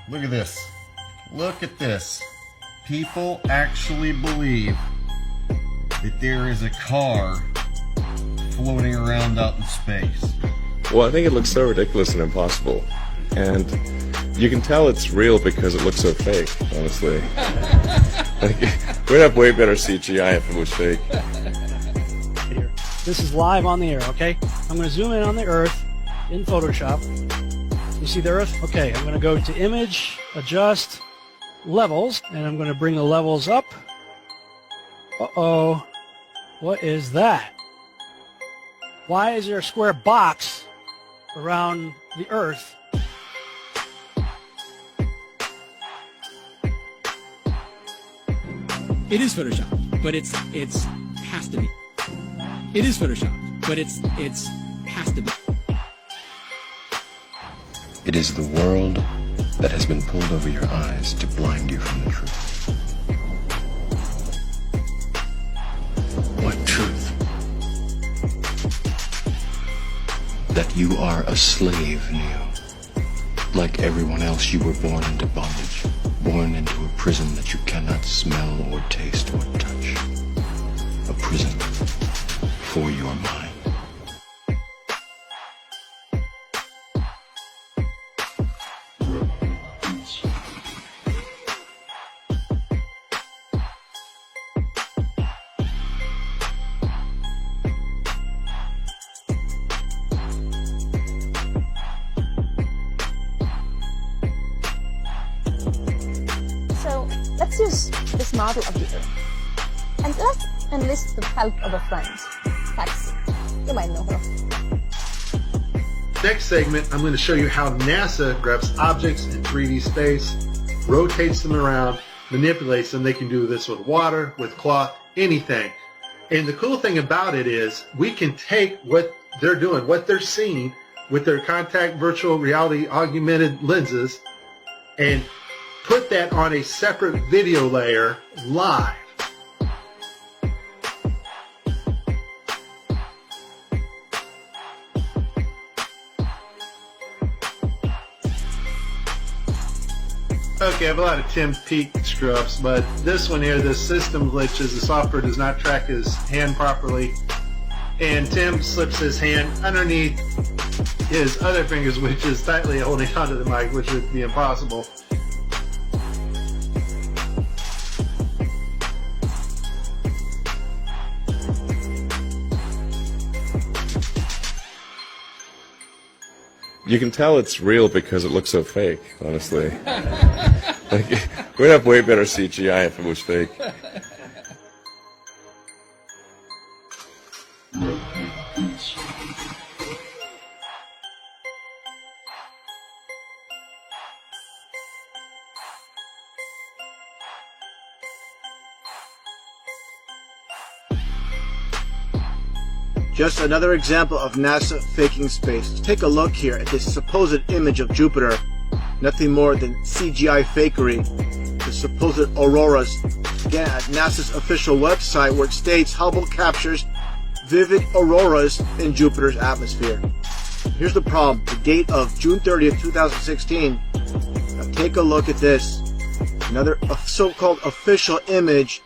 Look at this. Look at this. People actually believe that there is a car floating around out in space. Well, I think it looks so ridiculous and impossible. And you can tell it's real because it looks so fake, honestly. Like, we'd have way better CGI if it was fake. This is live on the air, okay? I'm going to zoom in on the Earth in Photoshop. You see the Earth? Okay, I'm going to go to Image, Adjust, Levels, and I'm going to bring the levels up. Uh-oh. What is that? Why is there a square box around the Earth? It is Photoshop, but it's has to be. It is Photoshop, but it's has to be. It is the world that has been pulled over your eyes to blind you from the truth. What truth? That you are a slave, Neo. Like everyone else, you were born into bondage, born into a prison that you cannot smell or taste or touch. A prison for your mind. So let's use this model of the Earth. And let's enlist the help of a friend, Taxi. You might know her. Next segment, I'm going to show you how NASA grabs objects in 3D space, rotates them around, manipulates them. They can do this with water, with cloth, anything. And the cool thing about it is we can take what they're doing, what they're seeing with their contact virtual reality augmented lenses and put that on a separate video layer live. Okay, I have a lot of Tim Peake screw-ups, but this one here, the system glitches, the software does not track his hand properly, and Tim slips his hand underneath his other fingers, which is tightly holding onto the mic, which would be impossible. You can tell it's real because it looks so fake, honestly. Like, we'd have way better CGI if it was fake. Just another example of NASA faking space. Take a look here at this supposed image of Jupiter. Nothing more than CGI fakery. The supposed auroras. Again, at NASA's official website where it states Hubble captures vivid auroras in Jupiter's atmosphere. Here's the problem. The date of June 30th, 2016. Now take a look at this. Another so-called official image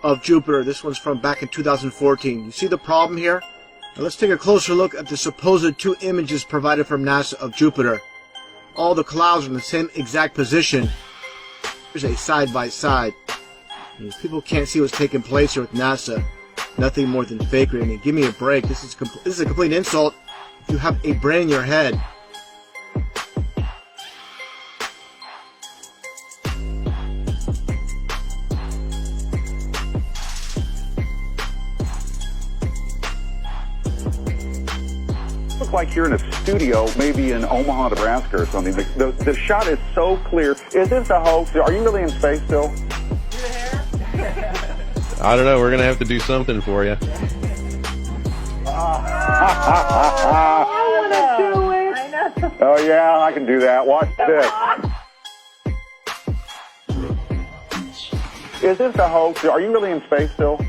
of Jupiter. This one's from back in 2014. You see the problem here? Now let's take a closer look at the supposed two images provided from NASA of Jupiter. All the clouds are in the same exact position. Here's a side-by-side. People can't see what's taking place here with NASA. Nothing more than fakery. I mean, give me a break. This is a complete insult if you have a brain in your head. Like you're in a studio, maybe in Omaha, Nebraska or something. The shot is so clear. Is this a hoax? Are you really in space still? I don't know. We're going to have to do something for you. I want to do it. I know. Oh, yeah, I can do that. Watch this. Is this a hoax? Are you really in space still?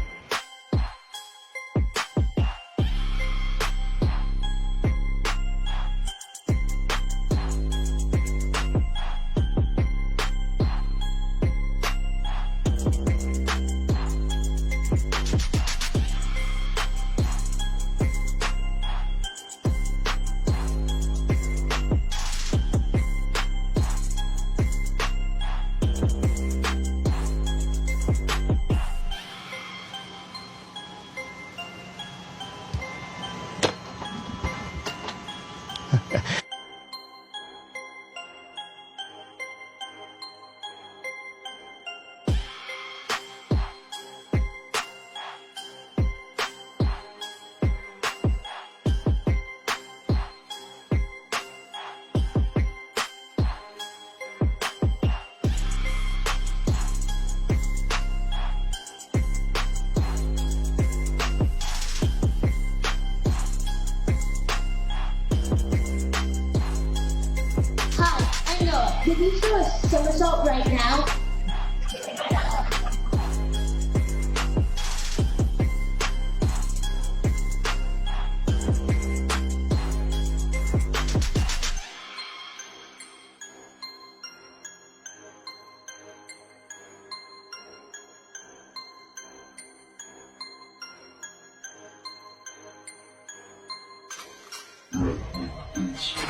a somersault right now?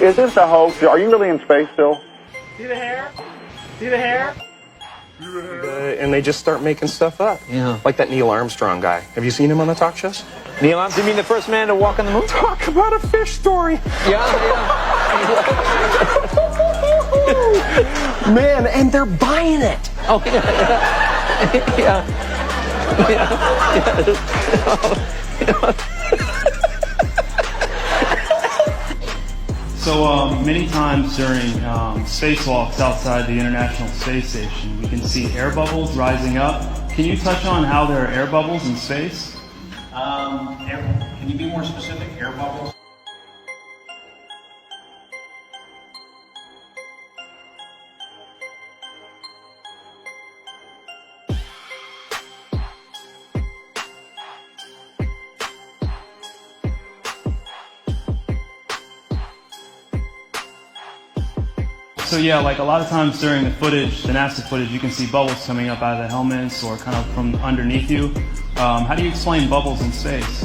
Is this a hoax? Are you really in space still? See the hair? See the hair? And they just start making stuff up. Yeah. Like that Neil Armstrong guy. Have you seen him on the talk shows? Neil Armstrong, you mean the first man to walk on the moon? Talk about a fish story. Yeah. Man, and they're buying it. Oh, yeah. So many times during spacewalks outside the International Space Station, we can see air bubbles rising up. Can you touch on how there are air bubbles in space? Can you be more specific? Air bubbles? So yeah, like a lot of times during the footage, the NASA footage, you can see bubbles coming up out of the helmets or kind of from underneath you. How do you explain bubbles in space?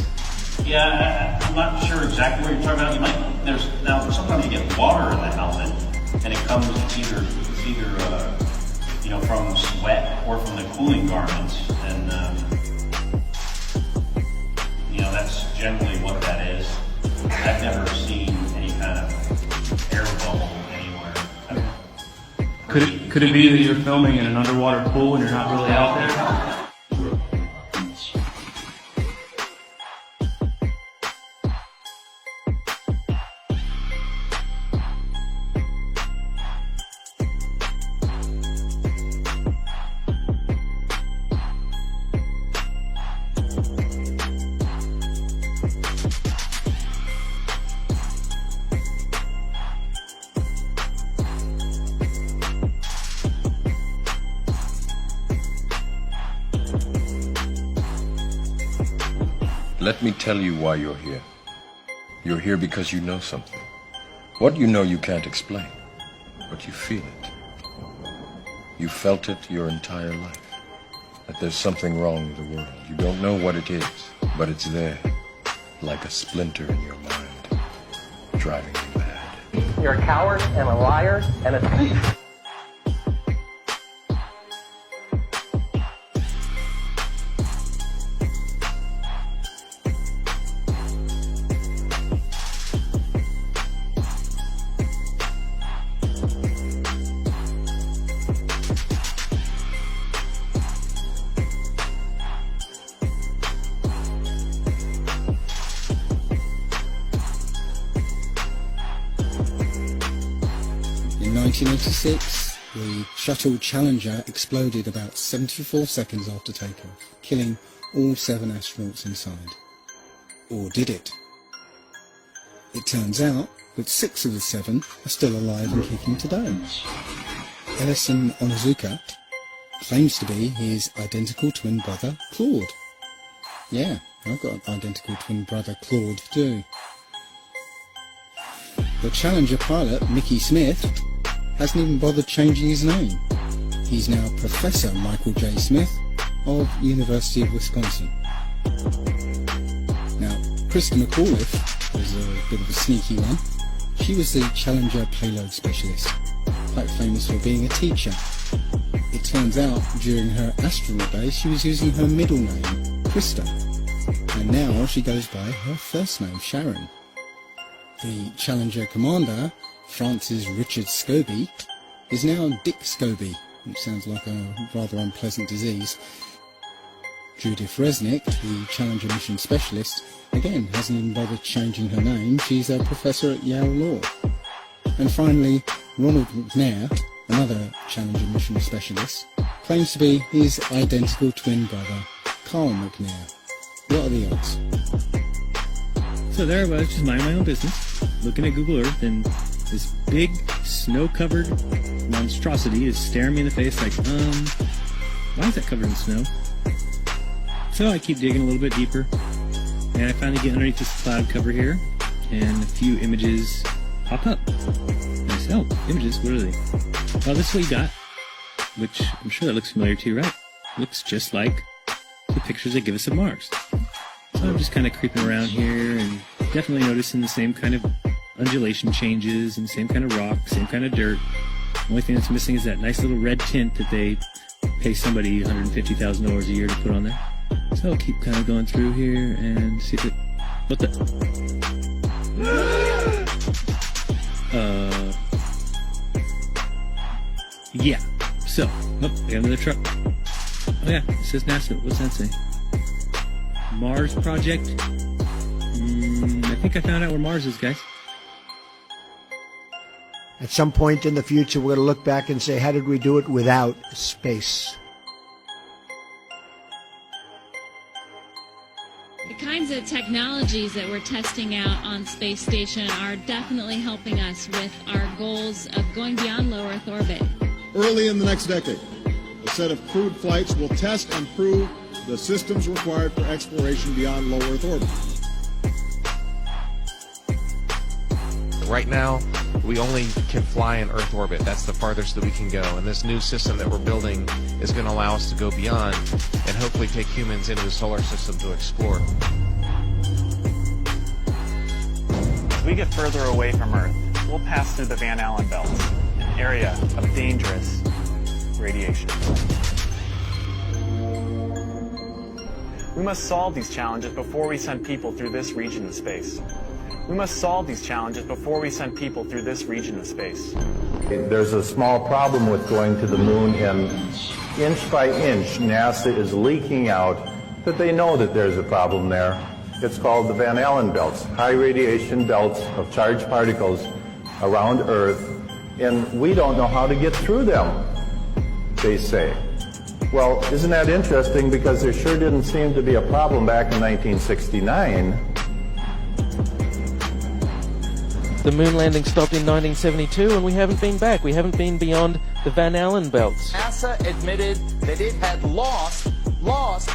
Yeah, I'm not sure exactly what you're talking about. Now sometimes you get water in the helmet, and it comes either from sweat or from the cooling garments, and that's generally what that is. I've never seen any kind of air bubble anywhere. Could it be that you're filming in an underwater pool and you're not really out there? Let me tell you why you're here. You're here because you know something. What you know you can't explain, but you feel it. You felt it your entire life, that there's something wrong with the world. You don't know what it is, but it's there, like a splinter in your mind, driving you mad. You're a coward and a liar and a thief. In 1986, the shuttle Challenger exploded about 74 seconds after takeoff, killing all 7 astronauts inside. Or did it? It turns out that 6 of the 7 are still alive and kicking today. Ellison Onizuka claims to be his identical twin brother, Claude. Yeah, I've got an identical twin brother, Claude, too. The Challenger pilot, Mickey Smith, hasn't even bothered changing his name. He's now Professor Michael J. Smith of University of Wisconsin. Now, Krista McAuliffe was a bit of a sneaky one. She was the Challenger payload specialist, quite famous for being a teacher. It turns out, during her astronaut days, she was using her middle name, Krista, and now she goes by her first name, Sharon. The Challenger commander, Francis Richard Scobie, is now Dick Scobie, which sounds like a rather unpleasant disease. Judith Resnick, the Challenger mission specialist, again hasn't even bothered changing her name. She's a professor at Yale Law. And finally, Ronald McNair, another Challenger mission specialist, claims to be his identical twin brother, Carl McNair. What are the odds? So there I was, just minding my own business, looking at Google Earth, and This big, snow-covered monstrosity is staring me in the face like, why is that covered in snow? So I keep digging a little bit deeper, and I finally get underneath this cloud cover here, and a few images pop up. And I say, oh, images, what are they? Well, this is what you got, which I'm sure that looks familiar to you, right? Looks just like the pictures they give us of Mars. So I'm just kind of creeping around here and definitely noticing the same kind of undulation changes and same kind of rock, same kind of dirt. The only thing that's missing is that nice little red tint that they pay somebody $150,000 a year to put on there. So I'll keep kind of going through here and see if it... What the... Yeah. So, I got another truck. Oh yeah, it says NASA. What's that say? Mars Project? I think I found out where Mars is, guys. At some point in the future, we're going to look back and say, how did we do it without space? The kinds of technologies that we're testing out on Space Station are definitely helping us with our goals of going beyond low Earth orbit. Early in the next decade, a set of crewed flights will test and prove the systems required for exploration beyond low Earth orbit. Right now, we only can fly in Earth orbit. That's the farthest that we can go. And this new system that we're building is going to allow us to go beyond and hopefully take humans into the solar system to explore. As we get further away from Earth, we'll pass through the Van Allen belts, an area of dangerous radiation. We must solve these challenges before we send people through this region of space. We must solve these challenges before we send people through this region of space. There's a small problem with going to the moon, and inch by inch, NASA is leaking out that they know that there's a problem there. It's called the Van Allen belts, high radiation belts of charged particles around Earth, and we don't know how to get through them, they say. Well, isn't that interesting, because there sure didn't seem to be a problem back in 1969. The moon landing stopped in 1972 and we haven't been back. We haven't been beyond the Van Allen belts. NASA admitted that it had lost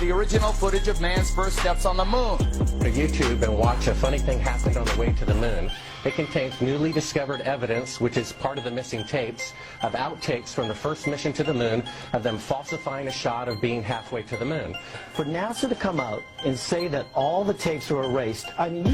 the original footage of man's first steps on the moon. Go to YouTube and watch A Funny Thing Happened on the Way to the Moon. It contains newly discovered evidence, which is part of the missing tapes, of outtakes from the first mission to the moon, of them falsifying a shot of being halfway to the moon. For NASA to come out and say that all the tapes are erased, I mean,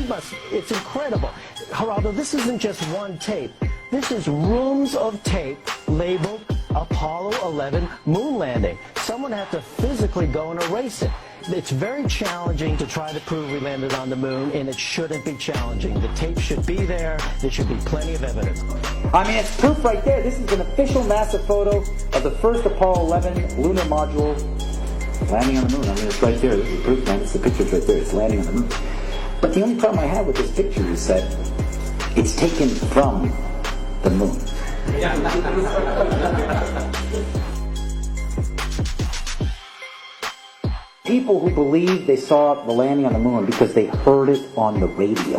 it's incredible. Geraldo, this isn't just one tape. This is rooms of tape labeled Apollo 11 moon landing. Someone had to physically go and erase it. It's very challenging to try to prove we landed on the moon, and it shouldn't be challenging. The tape should be there. There should be plenty of evidence. I mean, it's proof right there. This is an official NASA photo of the first Apollo 11 lunar module landing on the moon. I mean, it's right there. This is proof, man. It's the picture's right there. It's landing on the moon. But the only problem I have with this picture is that it's taken from the moon. People who believe they saw the landing on the moon because they heard it on the radio.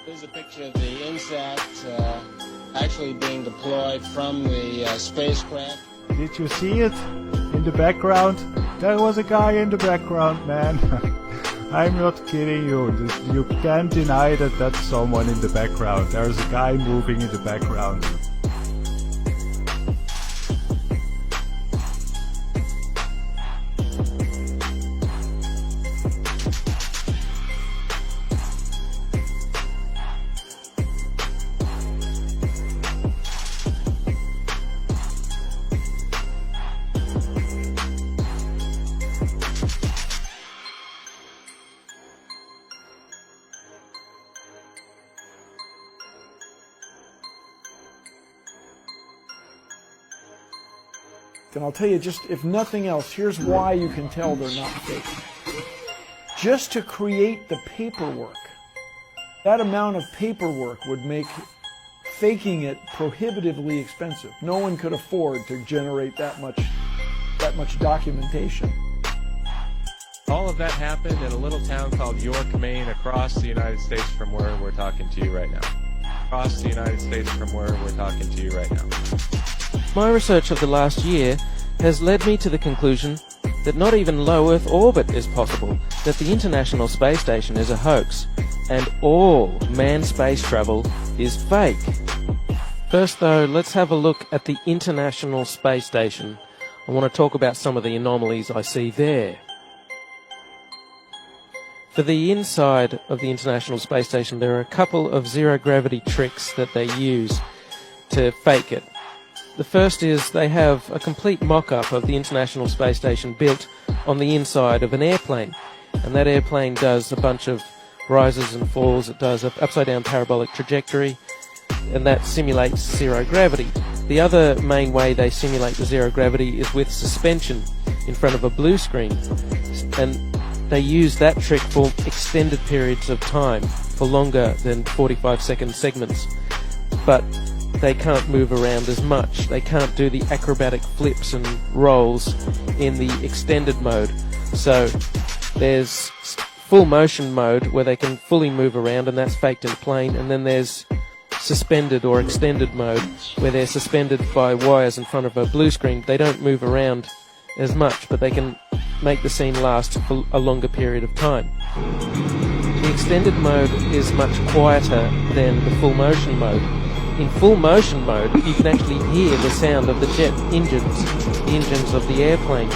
Here's a picture of the INSAT actually being deployed from the spacecraft. Did you see it in the background? There was a guy in the background, man. I'm not kidding you. You can't deny that that's someone in the background. There's a guy moving in the background. And I'll tell you, just if nothing else, here's why you can tell they're not fake. Just to create the paperwork, that amount of paperwork would make faking it prohibitively expensive. No one could afford to generate that much documentation. All of that happened in a little town called York, Maine, across the United States from where we're talking to you right now. Across the United States from where we're talking to you right now. My research of the last year has led me to the conclusion that not even low Earth orbit is possible, that the International Space Station is a hoax, and all manned space travel is fake. First though, let's have a look at the International Space Station. I want to talk about some of the anomalies I see there. For the inside of the International Space Station, there are a couple of zero-gravity tricks that they use to fake it. The first is they have a complete mock-up of the International Space Station built on the inside of an airplane. And that airplane does a bunch of rises and falls. It does an upside-down parabolic trajectory, and that simulates zero gravity. The other main way they simulate the zero gravity is with suspension in front of a blue screen. And they use that trick for extended periods of time, for longer than 45-second segments. But they can't move around as much. They can't do the acrobatic flips and rolls in the extended mode. So there's full motion mode where they can fully move around, and that's faked in a plane. And then there's suspended or extended mode where they're suspended by wires in front of a blue screen. They don't move around as much, but they can make the scene last for a longer period of time. The extended mode is much quieter than the full motion mode. In full motion mode, you can actually hear the sound of the jet engines, the engines of the airplane.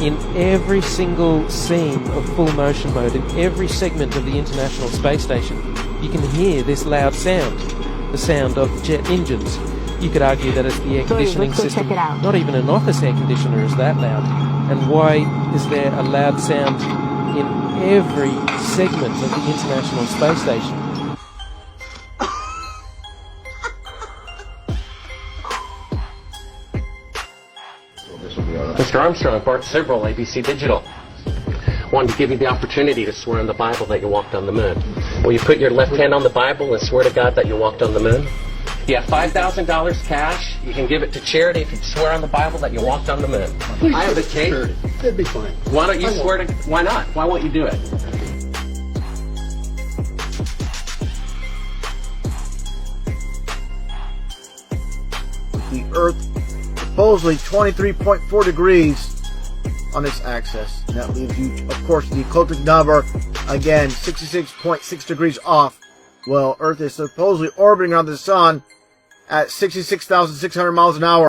In every single scene of full motion mode, in every segment of the International Space Station, you can hear this loud sound, the sound of jet engines. You could argue that it's the air conditioning system. Not even an office air conditioner is that loud. And why is there a loud sound in every segment of the International Space Station? Mr. Armstrong, Bart Sibrel, ABC Digital. Wanted to give you the opportunity to swear on the Bible that you walked on the moon. Will you put your left hand on the Bible and swear to God that you walked on the moon? You have $5,000 cash. You can give it to charity if you swear on the Bible that you walked on the moon. I have the tape. It'd be fine. Why don't you swear to... Why not? Why won't you do it? The Earth supposedly 23.4 degrees on this axis. And that leaves you, of course, the ecliptic number, again, 66.6 degrees off. Well, Earth is supposedly orbiting around the sun at 66,600 miles an hour.